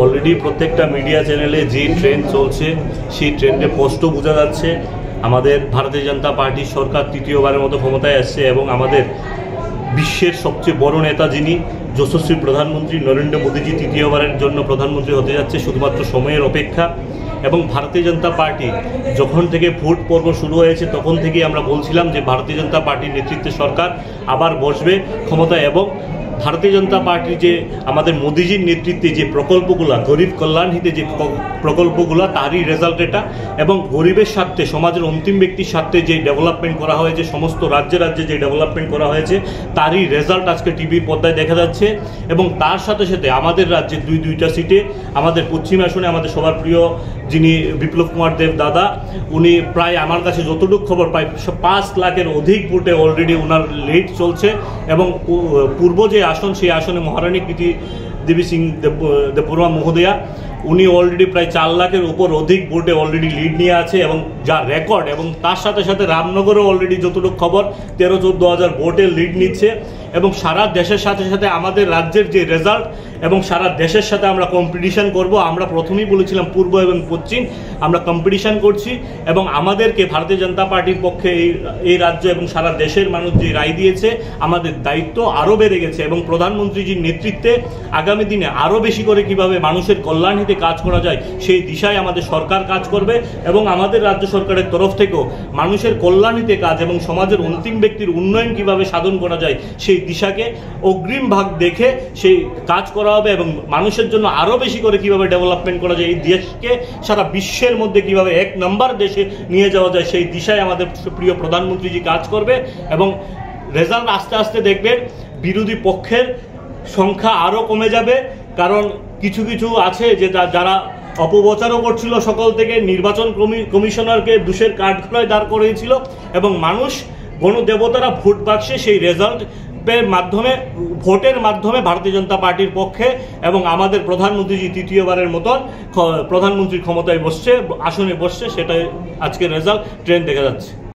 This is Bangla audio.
অলরেডি প্রত্যেকটা মিডিয়া চ্যানেলে যে ট্রেন্ড চলছে সেই ট্রেন্ডে স্পষ্ট বোঝা যাচ্ছে আমাদের ভারতীয় জনতা পার্টির সরকার তৃতীয়বারের মতো ক্ষমতায় আসছে এবং আমাদের বিশ্বের সবচেয়ে বড় নেতা যিনি যশস্বী প্রধানমন্ত্রী নরেন্দ্র মোদীজি তৃতীয়বারের জন্য প্রধানমন্ত্রী হতে যাচ্ছে, শুধুমাত্র সময়ের অপেক্ষা। এবং ভারতীয় জনতা পার্টি যখন থেকে ভোট পর্ব শুরু হয়েছে তখন থেকেই আমরা বলছিলাম যে ভারতীয় জনতা পার্টির নেতৃত্বে সরকার আবার বসবে ক্ষমতায় এবং ভারতীয় জনতা পার্টির যে আমাদের মোদিজির নেতৃত্বে যে প্রকল্পগুলো, গরিব কল্যাণ হিতে যে প্রকল্পগুলো, তারই রেজাল্ট এটা। এবং গরিবের স্বার্থে, সমাজের অন্তিম ব্যক্তির স্বার্থে যে ডেভেলপমেন্ট করা হয়েছে, সমস্ত রাজ্যে রাজ্যে যে ডেভেলপমেন্ট করা হয়েছে তারই রেজাল্ট আজকে টিভির পর্দায় দেখা যাচ্ছে। এবং তার সাথে সাথে আমাদের রাজ্যে দুইটা সিটে, আমাদের পশ্চিম আসনে আমাদের সবার প্রিয় যিনি বিপ্লব কুমার দেব দাদা, উনি প্রায় আমার কাছে যতটুকু খবর পাই 5 লাখের অধিক ভোটে অলরেডি ওনার লিড চলছে। এবং পূর্ব যে আসন, সেই আসনে মহারানী কৃতি দেবী সিং দেববর্মা মহোদয়া, উনি অলরেডি প্রায় 4 লাখের উপর অধিক ভোটে অলরেডি লিড নিয়ে আছে এবং যা রেকর্ড। এবং তার সাথে সাথে রামনগরও অলরেডি যতটুকু খবর 13-14 হাজার ভোটের লিড নিচ্ছে। এবং সারা দেশের সাথে সাথে আমাদের রাজ্যের যে রেজাল্ট এবং সারা দেশের সাথে আমরা কম্পিটিশন করব। আমরা প্রথমেই বলেছিলাম পূর্ব এবং পশ্চিম আমরা কম্পিটিশন করছি এবং আমাদেরকে ভারতীয় জনতা পার্টির পক্ষে এই রাজ্য এবং সারা দেশের মানুষ যে রায় দিয়েছে, আমাদের দায়িত্ব আরও বেড়ে গেছে। এবং প্রধানমন্ত্রীজির নেতৃত্বে আগামী দিনে আরও বেশি করে কিভাবে মানুষের কল্যাণ হিতে কাজ করা যায় সেই দিশায় আমাদের সরকার কাজ করবে। এবং আমাদের রাজ্য সরকারের তরফ থেকেও মানুষের কল্যাণ হিতে কাজ এবং সমাজের অন্তিম ব্যক্তির উন্নয়ন কিভাবে সাধন করা যায় সেই দিশাকে অগ্রিম ভাগ দেখে সেই কাজ করা হবে। এবং মানুষের জন্য আরও বেশি করে কিভাবে ডেভেলপমেন্ট করা যায়, এই দেশকে সারা বিশ্বের মধ্যে কিভাবে 1 নম্বর দেশে নিয়ে যাওয়া যায় সেই দিশায় আমাদের প্রিয় প্রধানমন্ত্রীজি কাজ করবে। এবং রেজাল্ট আস্তে আস্তে দেখবেন বিরোধী পক্ষের সংখ্যা আরও কমে যাবে, কারণ কিছু কিছু আছে যে যারা অপপ্রচারও করছিল সকল থেকে, নির্বাচন কমিশনারকে দোষের কাঠগড়ায় দাঁড় করিয়েছিল এবং মানুষ গণদেবতারা ভোট বাক্সে সেই রেজাল্ট মাধ্যমে, ভোটের মাধ্যমে ভারতীয় জনতা পার্টির পক্ষে এবং আমাদের প্রধানমন্ত্রীজি তৃতীয়বারের মতন প্রধানমন্ত্রীর ক্ষমতায় বসছে, আসনে বসছে, সেটাই আজকের রেজাল্ট ট্রেন্ড দেখা যাচ্ছে।